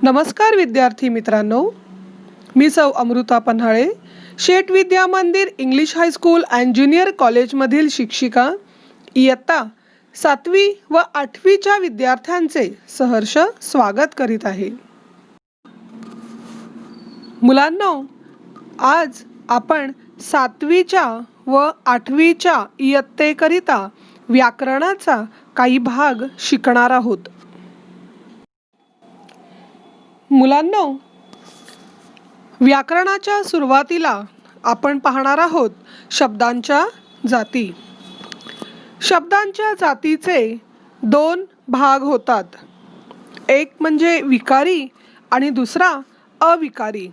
नमस्कार विद्यार्थी मित्रांनो, मी सौ अमृता पन्हाळे, शेठ विद्या मंदिर इंग्लिश हायस्कूल अँड ज्युनियर कॉलेजमधील शिक्षिका, इयत्ता 7वी व 8वीच्या विद्यार्थ्यांचे सहर्ष स्वागत करीत आहे. मुलांनो, आज आपण 7वीच्या व 8वीच्या इयत्तेकरिता व्याकरणाचा काही भाग शिकणार आहोत. मुलांनो, व्याकरणाच्या सुरुवातीला आपण पाहणार आहोत शब्दांच्या जाती. शब्दांच्या जातीचे 2 भाग होतात. एक म्हणजे विकारी आणि दुसरा अविकारी.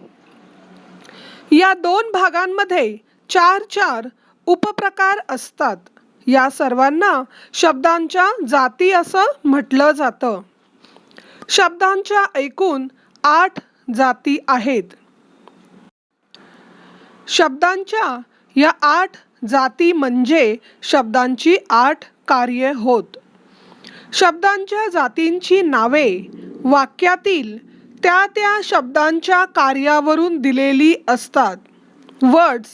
या 2 भागांमध्ये 4 उपप्रकार असतात. या सर्वांना शब्दांच्या जाती असं म्हटलं जातं. शब्दांच्या एकूण 8 जाती आहेत. शब्दांच्या या 8 जाती म्हणजे शब्दांची 8 कार्ये होत. शब्दांच्या जातींची नावे वाक्यातील त्या शब्दांच्या कार्यावरून दिलेली असतात. Words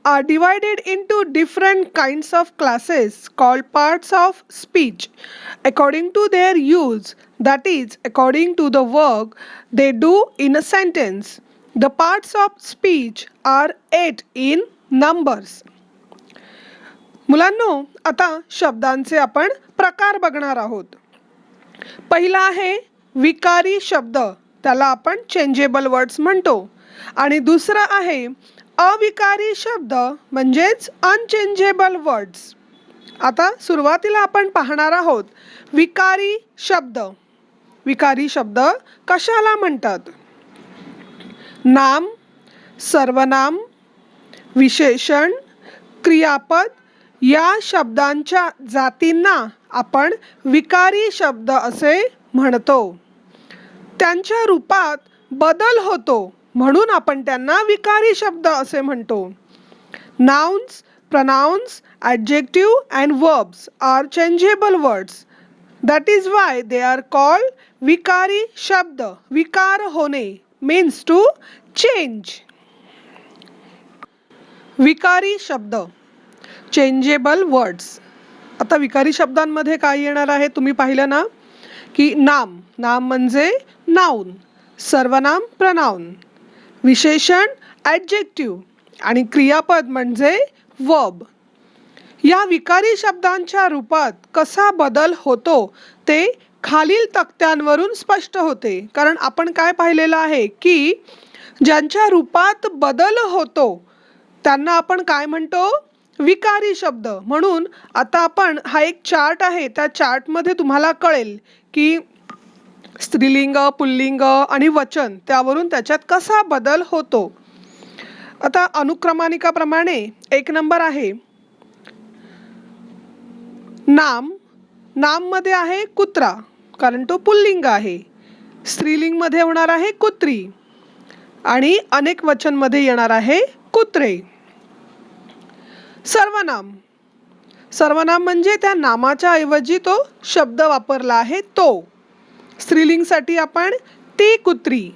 are divided into different kinds of classes called parts of speech according to their use, that is, according to the work they do in a sentence. The parts of speech are 8 in numbers. मुलांनो, आता शब्दांचे आपण प्रकार बघणार आहोत. पहिला आहे विकारी शब्द, त्याला आपण चेंजेबल वर्ड्स म्हणतो. आणि दुसरा आहे अविकारी शब्द म्हणजेच अनचेंजेबल वर्ड्स. आता सुरुवातीला आपण पाहणार आहोत विकारी शब्द. विकारी शब्द कशाला म्हणतात? नाम, सर्वनाम, विशेषण, क्रियापद या शब्दांच्या जातींना आपण विकारी शब्द असे म्हणतो. त्यांच्या रूपात बदल होतो म्हणून आपण त्यांना विकारी शब्द असे म्हणतो. Nouns, pronouns, adjective and verbs are changeable words. That is why they are called विकारी शब्द. विकार होणे means to change. विकारी शब्द, changeable words. आता विकारी शब्दांमध्ये काय येणार आहे तुम्ही पाहिलं ना, की नाम, नाम म्हणजे नाउन, सर्वनाम प्रनाउन, विशेषण ॲडजेक्टिव्ह आणि क्रियापद म्हणजे वर्ब. या विकारी शब्दांच्या रूपात कसा बदल होतो ते खालील तक्त्यांवरून स्पष्ट होते. कारण आपण काय पाहिलेलं आहे की ज्यांच्या रूपात बदल होतो त्यांना आपण काय म्हणतो? विकारी शब्द. म्हणून आता आपण हा एक चार्ट आहे, त्या चार्टमध्ये तुम्हाला कळेल की स्त्रीलिंग, पुल्लिंग आणि वचन त्यावरून त्याच्यात कसा बदल होतो. आता अनुक्रमानिकाप्रमाणे 1 नंबर आहे नाम. नाम मध्ये आहे कुत्रा, कारण तो पुल्लिंग आहे. स्त्रीलिंग मध्ये होणार आहे कुत्री आणि अनेक वचन मध्ये येणार आहे कुत्रे. सर्वनाम. सर्वनाम म्हणजे त्या नामाच्या ऐवजी तो शब्द वापरला आहे तो. स्त्रीलिंगसाठी आपण ती कुत्री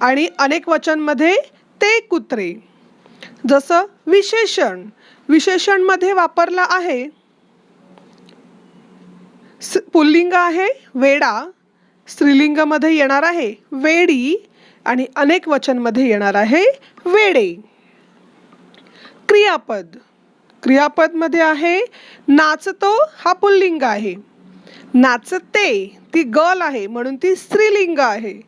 आणि अनेक वचनमध्ये ते कुत्रे. जसं विशेषण, विशेषणमध्ये वापरला आहे पुल्लिंग आहे वेडा, स्त्रीलिंगमध्ये येणार आहे वेडी आणि अनेक वचनमध्ये येणार आहे वेडे. क्रियापद. क्रियापदमध्ये आहे नाचतो, हा पुल्लिंग आहे. नाचते ती गर्ल आहे म्हणून ती स्त्रीलिंग आहे.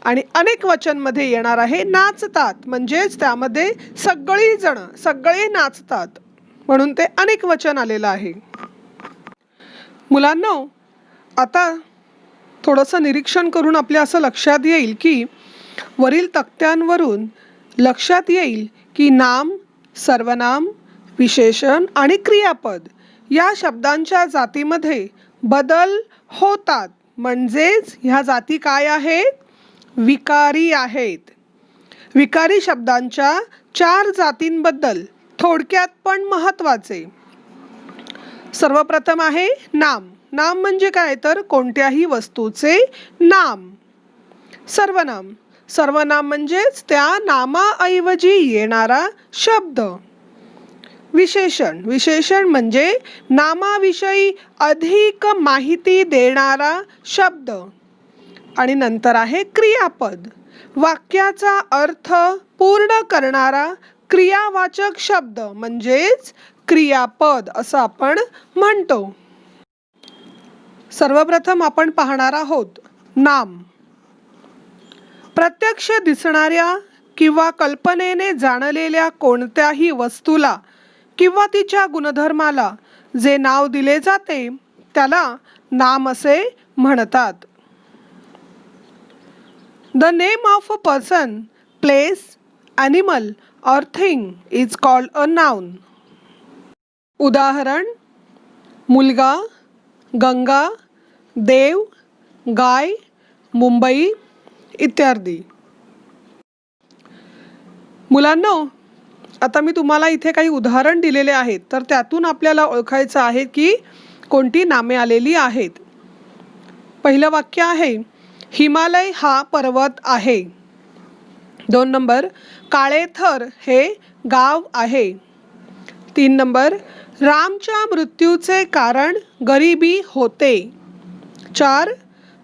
आणि अनेक वचनमध्ये येणार आहे नाचतात, म्हणजेच त्यामध्ये सगळे नाचतात म्हणून ते अनेक वचन आलेलं आहे. मुलांनो, आता थोडंसं निरीक्षण करून आपल्या असं लक्षात येईल की वरील तक्त्यांवरून लक्षात येईल की नाम, सर्वनाम, विशेषण आणि क्रियापद या शब्दांच्या जातीमध्ये बदल होतात. म्हणजेच ह्या जाती काय आहेत? विकारी आहेत. विकारी शब्दांच्या 4 जातींबद्दल थोडक्यात पण महत्त्वाचे. सर्वप्रथम आहे नाम. नाम म्हणजे काय तर कोणत्याही वस्तूचे नाम. सर्वनाम. सर्वनाम म्हणजेच त्या नामाऐवजी येणारा शब्द. विशेषण. विशेषण म्हणजे नामाविषयी अधिक माहिती देणारा शब्द. आणि नंतर आहे क्रियापद. वाक्याचा अर्थ पूर्ण करणारा क्रियावाचक शब्द म्हणजेच क्रियापद असं आपण म्हणतो. सर्वप्रथम आपण पाहणार आहोत नाम. प्रत्यक्ष दिसणाऱ्या किंवा कल्पनेने जाणलेल्या कोणत्याही वस्तूला किंवा तिच्या गुणधर्माला जे नाव दिले जाते त्याला नाम असे म्हणतात. The name of a person, place, animal or thing is called a noun. उदाहरण मुलगा, गंगा, देव, गाय, मुंबई इत्यादी. मुलांनो, आता मी तुम्हाला इथे काही उदाहरण दिलेले आहेत तर त्यातून आपल्याला ओळखायचं आहे की कोणती नामे आलेली आहेत. पहिलं वाक्य आहे हिमालय हा पर्वत आहे. 2 नंबर काळेथर हे गाव आहे. 3 नंबर रामच्या मृत्यूचे कारण गरिबी होते. 4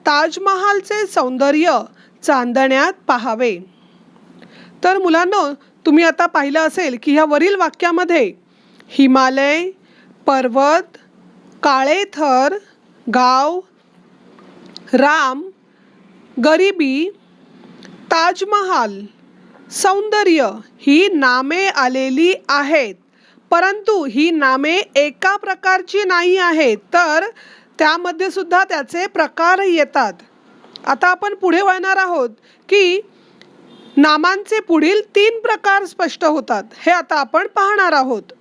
ताजमहालचे सौंदर्य चांदण्यात पाहावे. तर मुलांनो, तुम्ही आता पाहिलं असेल की ह्या वरील वाक्यामध्ये हिमालय, पर्वत, काळेथर, गाव, राम, गरिबी, ताजमहाल, सौंदर्य ही नामे आलेली आहेत. परंतु ही नामे एका प्रकारची नाही आहेत, तर त्यामध्ये सुद्धा त्याचे प्रकार येतात. आता आपण पुढे वळणार आहोत की नामांचे पुढील 3 प्रकार स्पष्ट होतात. हे आता आपण पाहणार आहोत.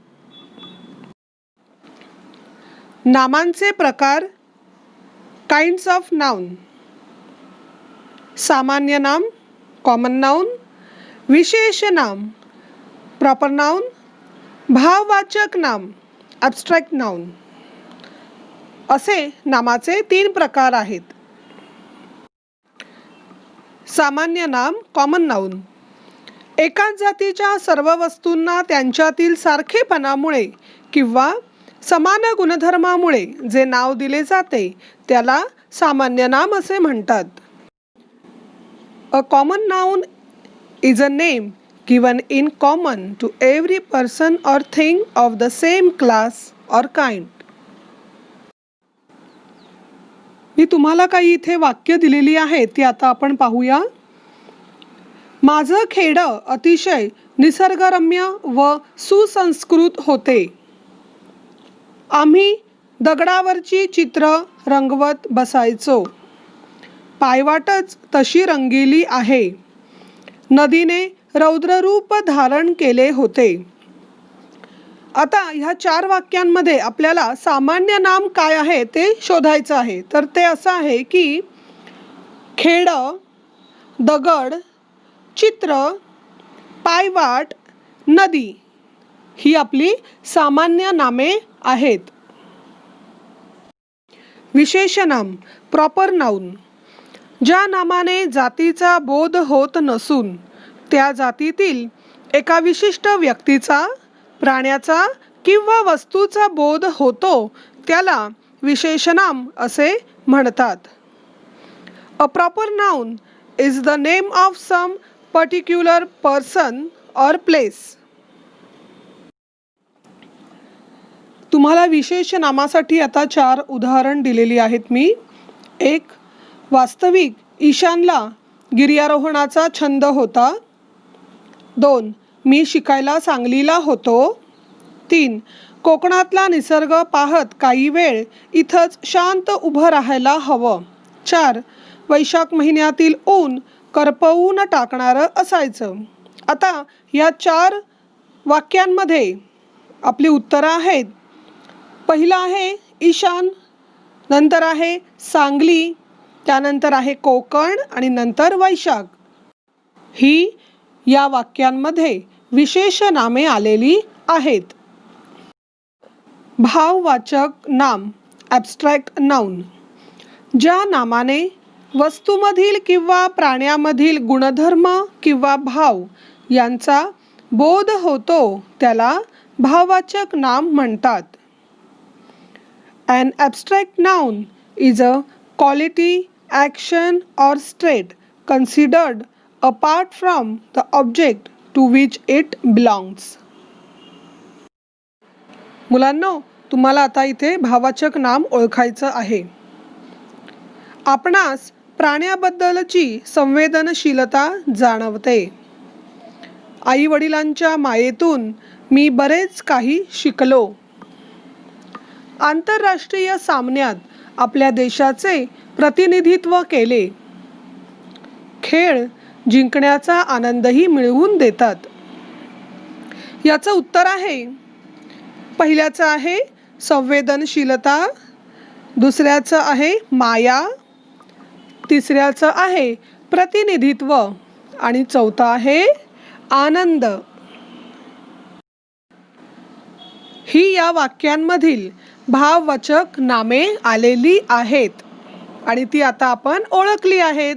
नामांचे प्रकार. Kinds of noun. सामान्य नाम, कॉमन नाउन, विशेष नाम, प्रॉपर नाउन, भाववाचक नाम, ॲब्स्ट्रॅक्ट नाउन असे नामाचे 3 प्रकार आहेत. सामान्य नाम, कॉमन नाउन. एकाच जातीच्या सर्व वस्तूंना त्यांच्यातील सारखेपणामुळे किंवा समान गुणधर्मामुळे जे नाव दिले जाते त्याला सामान्य नाम असे म्हणतात. A common noun is a name given in common to every person or thing of the same class or kind. मी तुम्हाला काही इथे वाक्य दिलेली आहेत ती आता आपण पाहूया. माझं खेडं अतिशय निसर्गरम्य व सुसंस्कृत होते. आम्ही दगडावरची चित्र रंगवत बसायचो. पायवाटच तशी रंगीली आहे. नदीने रौद्ररूप धारण केले होते. आता ह्या 4 वाक्यांमध्ये आपल्याला सामान्य नाम काय आहे ते शोधायचं आहे. तर ते असं आहे की खेडं, दगड, चित्र, पायवाट, नदी ही आपली सामान्य नामे आहेत. विशेष नाम, प्रॉपर नाउन. ज्या नामाने जातीचा बोध होत नसून त्या जातीतील एका विशिष्ट व्यक्तीचा, प्राण्याचा किंवा वस्तूचा बोध होतो त्याला विशेषनाम असे म्हणतात. A proper noun is the name of some particular person or place. तुम्हाला विशेष नामासाठी आता 4 उदाहरण दिलेली आहेत मी. 1 वास्तविक ईशानला गिर्यारोहणाचा छंद होता. 2 मी शिकायला सांगलीला होतो. 3 कोकणातला निसर्ग पाहत काही वेळ इथंच शांत उभं राहायला हवं. 4 वैशाख महिन्यातील ऊन करपवून टाकणारं असायचं. आता या 4 वाक्यांमध्ये आपली उत्तरं आहेत. पहिलं आहे ईशान, नंतर आहे सांगली, त्यानंतर आहे कोकण आणि नंतर वैशाख. ही या वाक्यांमध्ये विशेष नामे आलेली आहेत. भाववाचक नाम, ॲब्स्ट्रॅक्ट नाउन. ज्या नामाने वस्तूमधील किंवा प्राण्यामधील गुणधर्म किंवा भाव यांचा बोध होतो त्याला भाववाचक नाम म्हणतात. An abstract noun is a quality, action or state considered apart from the object to which it belongs. मुलांनो, तुम्हाला आता इथे भाववाचक नाम ओळखायचं आहे. आपणास प्राण्याबद्दलची संवेदनशीलता जाणवते. आई वडिलांच्या मायेतून मी बरेच काही शिकलो. आंतरराष्ट्रीय सामन्यात आपल्या देशाचे प्रतिनिधित्व केले. खेळ जिंकण्याचा आनंदही मिळवून देतात. याचं उत्तर आहे, पहिल्याचं आहे संवेदनशीलता, दुसऱ्याचं आहे माया, तिसऱ्याचं आहे प्रतिनिधित्व आणि चौथा आहे आनंद. ही या वाक्यांमधील भाववाचक नामे आलेली आहेत आणि ती आता आपण ओळखली आहेत.